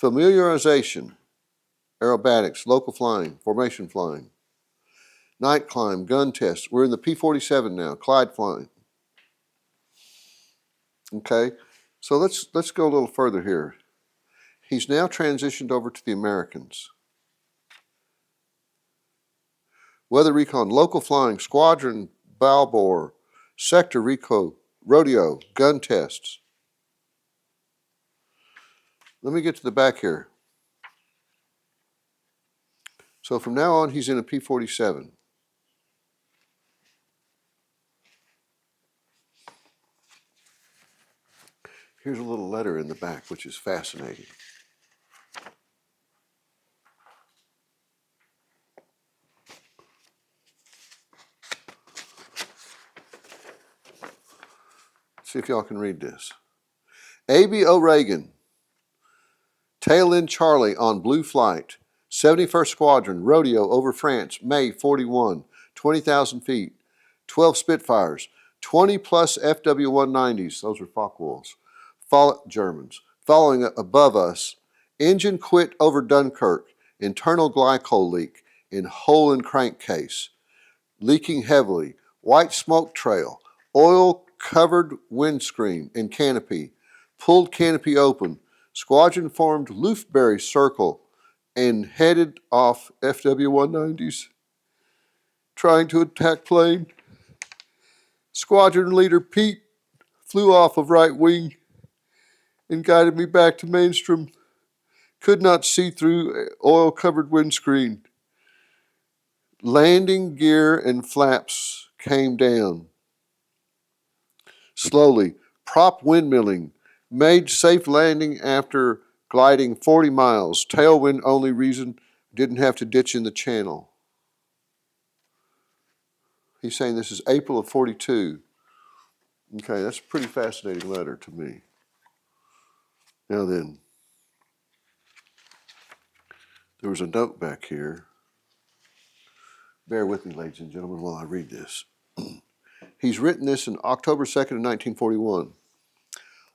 Familiarization, aerobatics, local flying, formation flying. Night climb, gun test. We're in the P-47 now, Clyde flying. Okay, so let's go a little further here. He's now transitioned over to the Americans. Weather recon, local flying, squadron, Balbor, sector recon, rodeo, gun tests. Let me get to the back here. So from now on, he's in a P-47. Here's a little letter in the back, which is fascinating. See if y'all can read this. A.B. O'Regan, tail end Charlie on Blue Flight, 71st Squadron, rodeo over France, May 41, 20,000 feet, 12 Spitfires, 20 plus FW-190s, those are Focke-Wulfs, Germans, following above us, engine quit over Dunkirk, internal glycol leak in hole in crankcase, leaking heavily, white smoke trail, oil covered windscreen and canopy, pulled canopy open, squadron formed Loofberry circle and headed off FW-190s, trying to attack plane. Squadron leader Pete flew off of right wing and guided me back to mainstream. Could not see through oil-covered windscreen. Landing gear and flaps came down. Slowly, prop windmilling, made safe landing after gliding 40 miles. Tailwind only reason, didn't have to ditch in the channel. He's saying this is April of 42. Okay, that's a pretty fascinating letter to me. Now then, there was a note back here. Bear with me, ladies and gentlemen, while I read this. He's written this in October 2nd of 1941.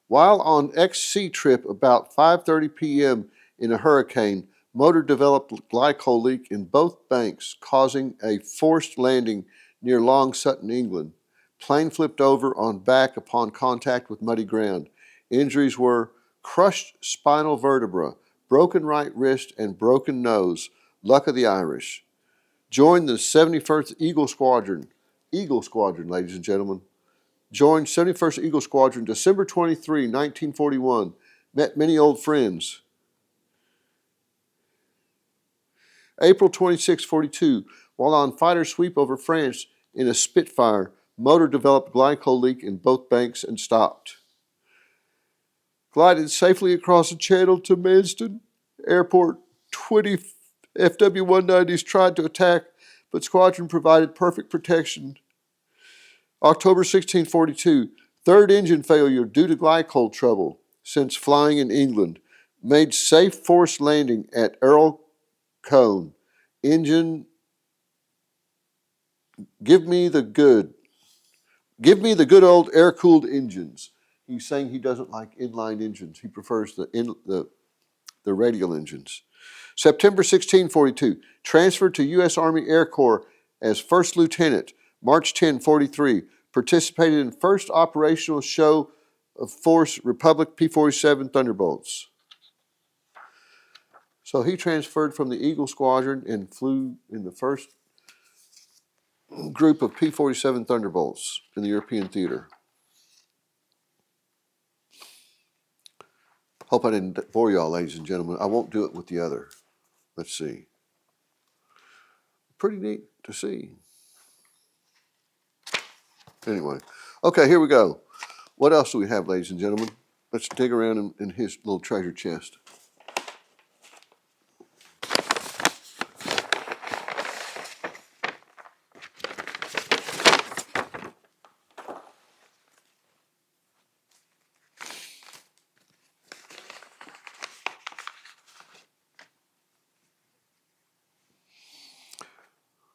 While on XC trip about 5:30 p.m. in a hurricane, motor developed glycol leak in both banks, causing a forced landing near Long Sutton, England. Plane flipped over on back upon contact with muddy ground. Injuries were crushed spinal vertebra, broken right wrist, and broken nose. Luck of the Irish. Joined the 71st Eagle Squadron. Eagle Squadron, ladies and gentlemen. Joined 71st Eagle Squadron December 23, 1941. Met many old friends. April 26, 42. While on fighter sweep over France in a Spitfire, motor developed glycol leak in both banks and stopped. Glided safely across the channel to Manston Airport. 20 FW-190s tried to attack, but squadron provided perfect protection. October 1642, third engine failure due to glycol trouble since flying in England. Made safe forced landing at Earl Cone. Engine, give me the good old air-cooled engines. He's saying he doesn't like inline engines. He prefers the radial engines. September 1642, transferred to U.S. Army Air Corps as first lieutenant. March 10, 43, participated in first operational show of Force Republic P-47 Thunderbolts. So he transferred from the Eagle Squadron and flew in the first group of P-47 Thunderbolts in the European theater. Hope I didn't bore y'all, ladies and gentlemen. I won't do it with the other. Let's see. Pretty neat to see. Anyway, okay, here we go. What else do we have, ladies and gentlemen? Let's dig around in his little treasure chest.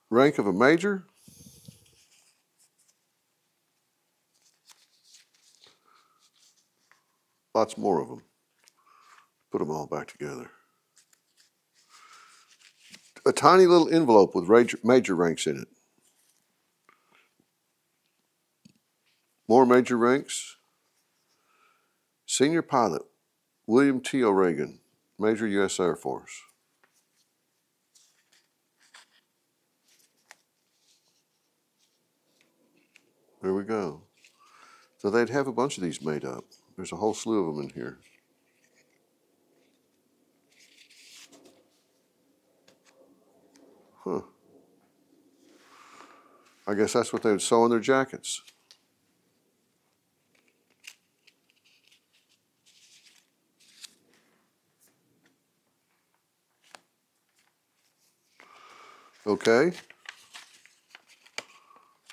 Rank of a major. Lots more of them. Put them all back together. A tiny little envelope with major ranks in it. More major ranks. Senior pilot, William T. O'Regan, Major U.S. Air Force. There we go. So they'd have a bunch of these made up. There's a whole slew of them in here. Huh. I guess that's what they would sew on their jackets. Okay.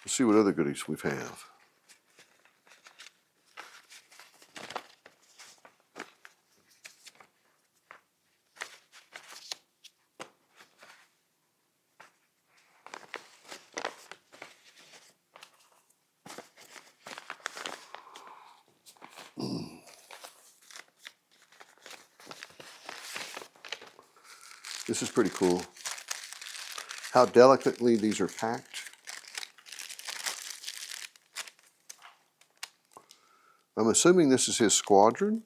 Let's see what other goodies we have. This is pretty cool. How delicately these are packed. I'm assuming this is his squadron.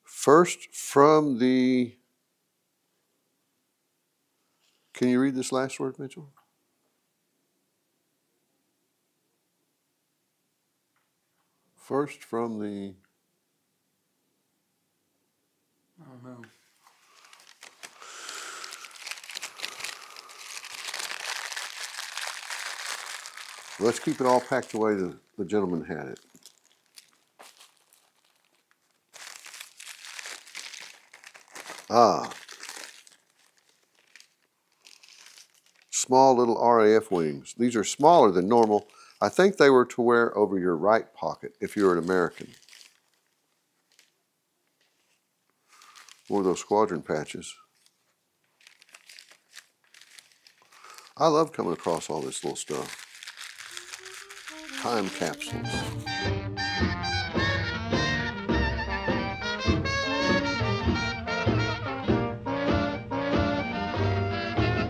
First from the... Can you read this last word, Mitchell? First from the... I don't know. Let's keep it all packed the way the gentleman had it. Ah. Small little RAF wings. These are smaller than normal. I think they were to wear over your right pocket if you're an American. More of those squadron patches. I love coming across all this little stuff. Time capsules.